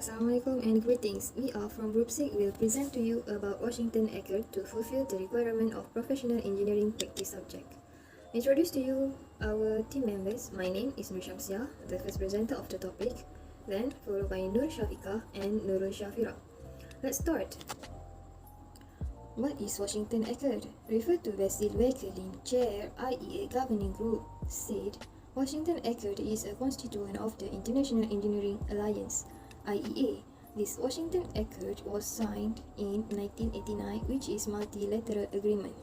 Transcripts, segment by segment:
Assalamualaikum and greetings. We are from Group 6 will present to you about Washington Accord to fulfill the requirement of professional engineering practice subject. Introduce to you our team members. My name is Nur Shamsia, the first presenter of the topic, then followed by Nur Shafiqah and Nurul Shafira. Let's start. What is Washington Accord? Referred to Basil Wakelin, Chair, IEA Governing Group, said Washington Accord is a constituent of the International Engineering Alliance, IEA. This Washington Accord was signed in 1989, which is multilateral agreement.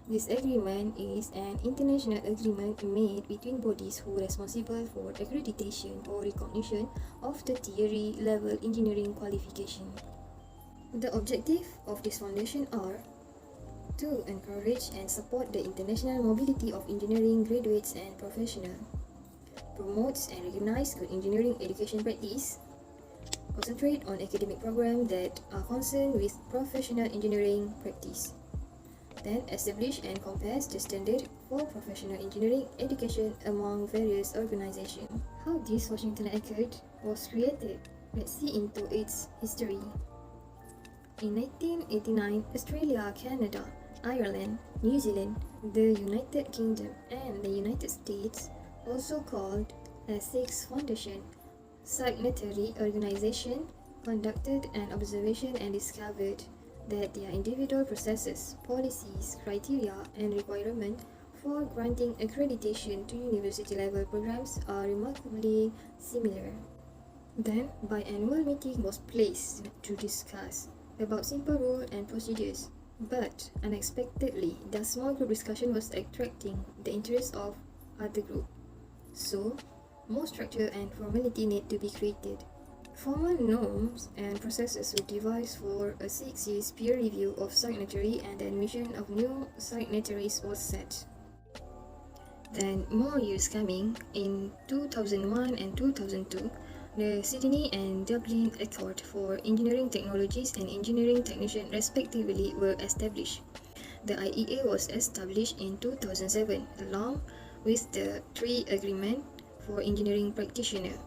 This agreement is an international agreement made between bodies who are responsible for accreditation or recognition of the theory level engineering qualification. The objective of this foundation are to encourage and support the international mobility of engineering graduates and professionals, promotes and recognize good engineering education practice, concentrate on academic programs that are concerned with professional engineering practice, then establish and compares the standard for professional engineering education among various organizations. How this Washington Accord was created? Let's see into its history. In 1989, Australia, Canada, Ireland, New Zealand, the United Kingdom, and the United States, also called as Sixth Foundation, signatory organization, conducted an observation and discovered that their individual processes, policies, criteria, and requirements for granting accreditation to university-level programs are remarkably similar. Then, biannual meeting was placed to discuss about simple rules and procedures, but unexpectedly, the small group discussion was attracting the interest of other groups. So, more structure and formality need to be created. Formal norms and processes were devised for a 6 year peer review of signatory, and the admission of new signatories was set. Then, more years coming, in 2001 and 2002, the Sydney and Dublin Accord for Engineering Technologies and Engineering Technician respectively were established. The IEA was established in 2007 along with the three agreements for engineering practitioners,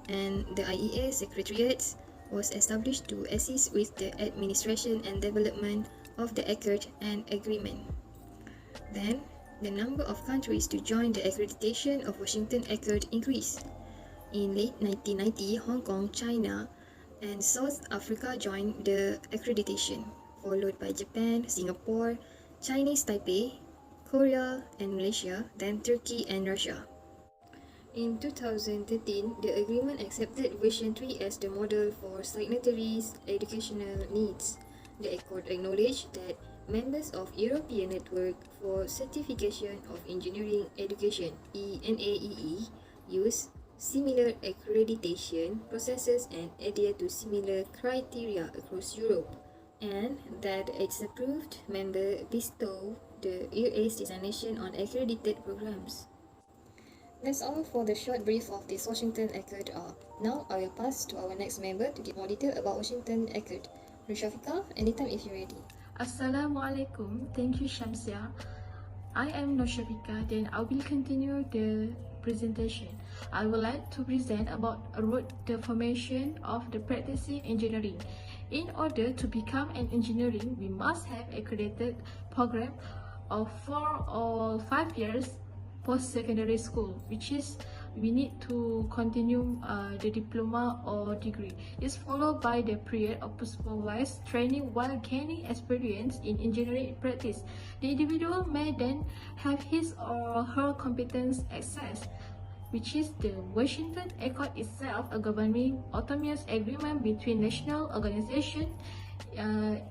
and the IEA Secretariat was established to assist with the administration and development of the Accord and Agreement. Then, the number of countries to join the accreditation of Washington Accord increased. In late 1990, Hong Kong, China, and South Africa joined the accreditation, followed by Japan, Singapore, Chinese Taipei, Korea, and Malaysia, then Turkey and Russia. In 2013, the agreement accepted version 3 as the model for signatories' educational needs. The Accord acknowledged that members of European Network for Certification of Engineering Education (ENAEE) use similar accreditation processes and adhere to similar criteria across Europe, and that its approved member bestow the EA's designation on accredited programs. That's all for the short brief of this Washington Accord. Now I will pass to our next member to give more detail about Washington Accord. Rushafiqah, anytime if you're ready. Assalamualaikum. Thank you, Shamsia. I am Noshavika, then I will continue the presentation. I would like to present about the formation of the practicing engineering. In order to become an engineering, we must have accredited program of 4 or 5 years post-secondary school, which is we need to continue the diploma or degree. It's followed by the period of supervised training while gaining experience in engineering practice. The individual may then have his or her competence assessed, which is the Washington Accord itself, a governing autonomous agreement between national organizations,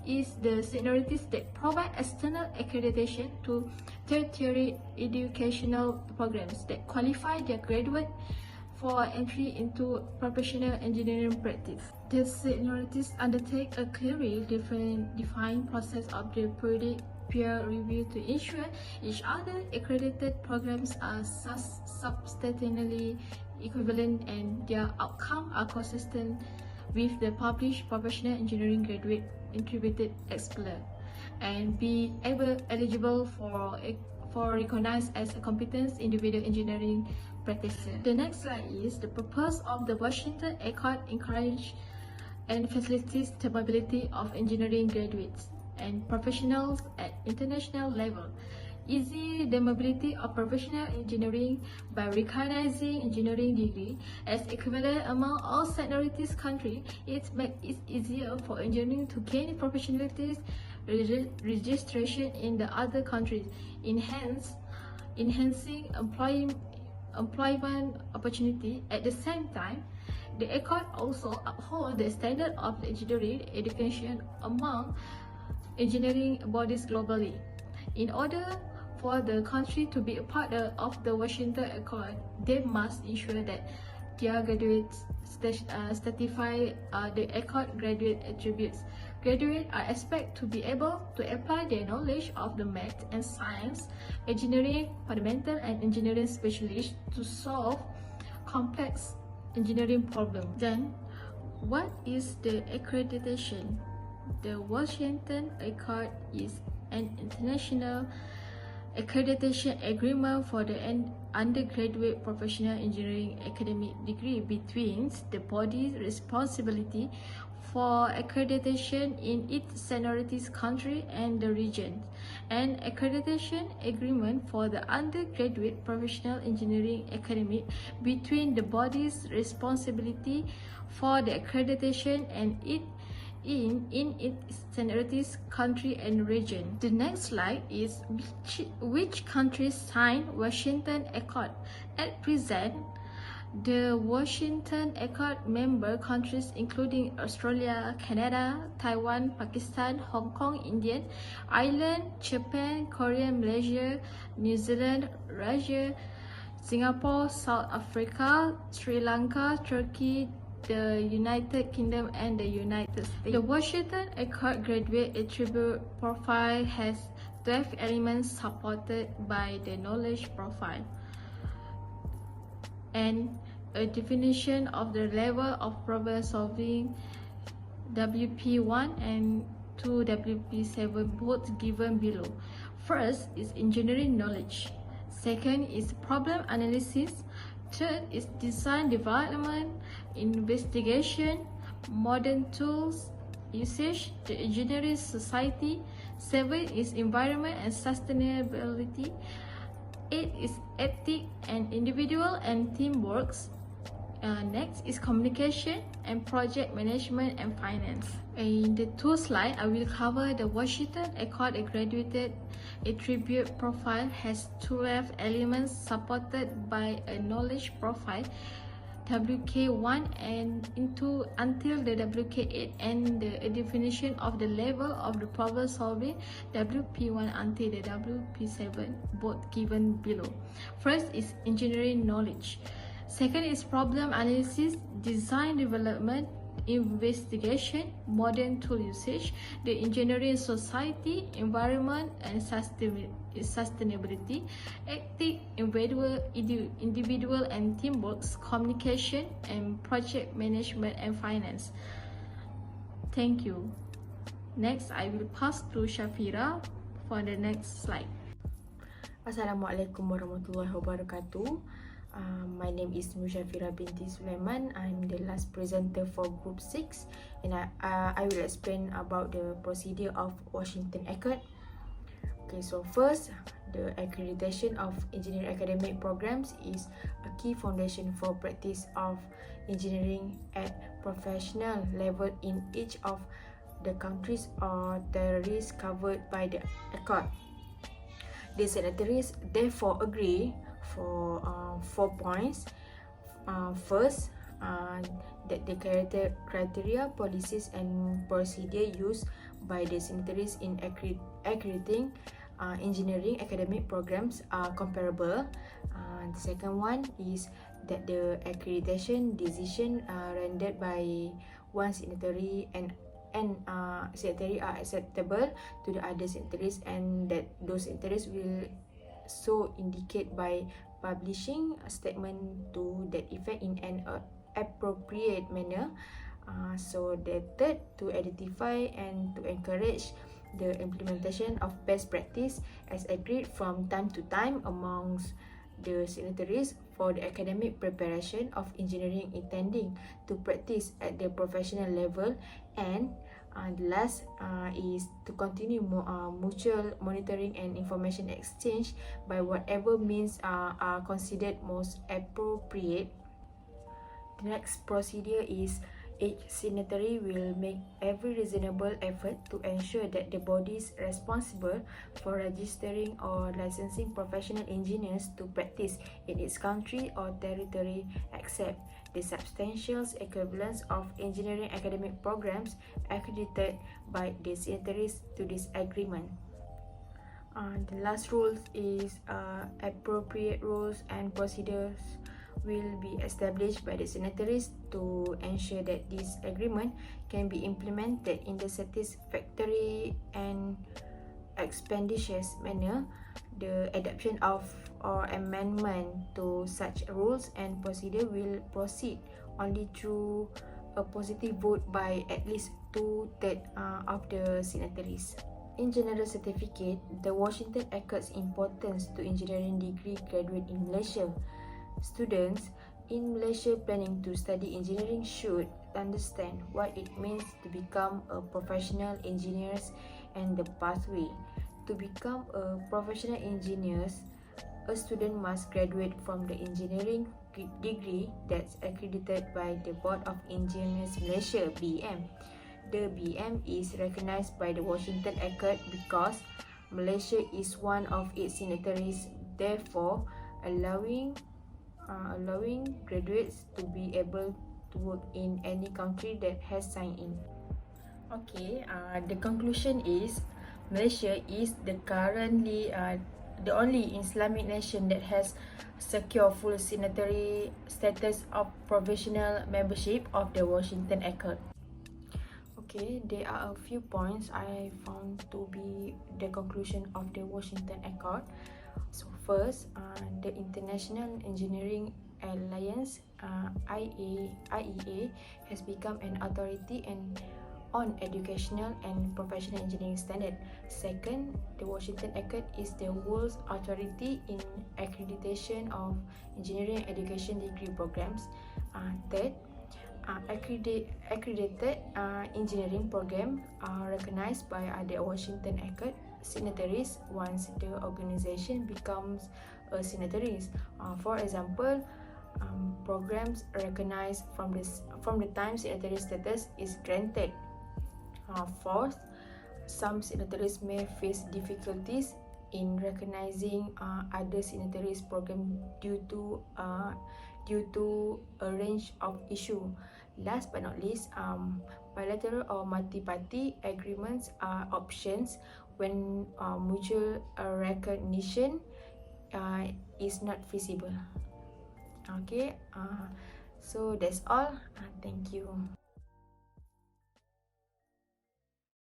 is the seniorities that provide external accreditation to tertiary educational programs that qualify their graduate for entry into professional engineering practice. The seniorities undertake a clearly defined process of the periodic peer review to ensure each other accredited programs are substantially equivalent and their outcomes are consistent with the published professional engineering graduate attributed expert, and be eligible for recognized as a competent individual engineering practices. The next slide is the purpose of the Washington Accord encourage and facilitates the mobility of engineering graduates and professionals at international level. Easy the mobility of professional engineering by recognizing engineering degree as equivalent among all seniorities countries. It makes it easier for engineering to gain professionalities registration in the other countries, enhancing employment opportunity. At the same time, the Accord also upholds the standard of engineering education among engineering bodies globally. In order for the country to be a part of the Washington Accord, they must ensure that their graduates certify the Accord graduate attributes. Graduates are expected to be able to apply their knowledge of the math and science, engineering, fundamental and engineering specialists to solve complex engineering problems. Then, what is the accreditation? The Washington Accord is an international accreditation agreement for the undergraduate professional engineering academic degree between the body's responsibility for accreditation in its seniorities country and the region, an accreditation agreement for the undergraduate professional engineering academic between the body's responsibility for the accreditation and in its seniorities country and region. The next slide is which countries signed Washington Accord. At present, the Washington Accord member countries including Australia, Canada, Taiwan, Pakistan, Hong Kong, India, Ireland, Japan, Korea, Malaysia, New Zealand, Russia, Singapore, South Africa, Sri Lanka, Turkey, the United Kingdom and the United States. The Washington Accord graduate attribute profile has 12 elements supported by the knowledge profile and a definition of the level of problem solving WP1 and 2 WP7 both given below. First is engineering knowledge. Second is problem analysis. Third is design development, investigation, modern tools, usage, the engineering society. 7 is environment and sustainability. 8 is ethics and individual and teamwork. Next is communication and project management and finance. In the 2 slides, I will cover the Washington Accord graduate attribute profile has 12 elements supported by a knowledge profile WK1 and until the WK8 and the definition of the level of the problem solving WP1 until the WP7 both given below. First is engineering knowledge. Second is problem analysis, design development, investigation, modern tool usage, the engineering society, environment and sustainability, ethics, individual and teamwork, communication and project management and finance. Thank you. Next, I will pass to Shafira for the next slide. Assalamualaikum warahmatullahi wabarakatuh. My name is Mushafira binti Sulaiman. I'm the last presenter for Group 6 and I will explain about the procedure of Washington Accord. Okay, so first, the accreditation of engineering academic programs is a key foundation for practice of engineering at professional level in each of the countries or territories covered by the Accord. The signatories therefore agree for 4 points. First, that the criteria, policies and procedure used by the signatories in accrediting engineering academic programs are comparable. The second one is that the accreditation decision rendered by one signatory and signatory are acceptable to the other signatories, and that those signatories will so indicate by publishing a statement to that effect in an appropriate manner. So the third, to identify and to encourage the implementation of best practice as agreed from time to time amongst the signatories for the academic preparation of engineering intending to practice at the professional level, and the last is to continue mutual monitoring and information exchange by whatever means are considered most appropriate. The next procedure is each signatory will make every reasonable effort to ensure that the bodies responsible for registering or licensing professional engineers to practice in its country or territory accept the substantial equivalence of engineering academic programs accredited by the signatories to this agreement. The last rule is appropriate rules and procedures will be established by the signatories to ensure that this agreement can be implemented in the satisfactory and expeditious manner. The adoption of or amendment to such rules and procedure will proceed only through a positive vote by at least 2/3 of the signatories. In general certificate, the Washington Accord's importance to engineering degree graduate in Malaysia. Students in Malaysia planning to study engineering should understand what it means to become a professional engineer and the pathway. To become a professional engineer, a student must graduate from the engineering degree that's accredited by the Board of Engineers Malaysia (BEM). The BEM is recognized by the Washington Accord because Malaysia is one of its signatories, therefore allowing graduates to be able to work in any country that has signed in. Okay, the conclusion is Malaysia is currently the only Islamic nation that has secured full signatory status of provisional membership of the Washington Accord. Okay, there are a few points I found to be the conclusion of the Washington Accord. So first, the International Engineering Alliance IEA has become an authority on educational and professional engineering standard. Second, the Washington Accord is the world's authority in accreditation of engineering education degree programs. Third, accredited engineering program are recognized by the Washington Accord signatories once the organization becomes a signatories. For example, programs recognized from the time signatory status is granted. Fourth, some signatories may face difficulties in recognizing other signatories program due to a range of issues. Last but not least, bilateral or multi-party agreements are options when mutual recognition is not feasible. Okay, so that's all. Thank you.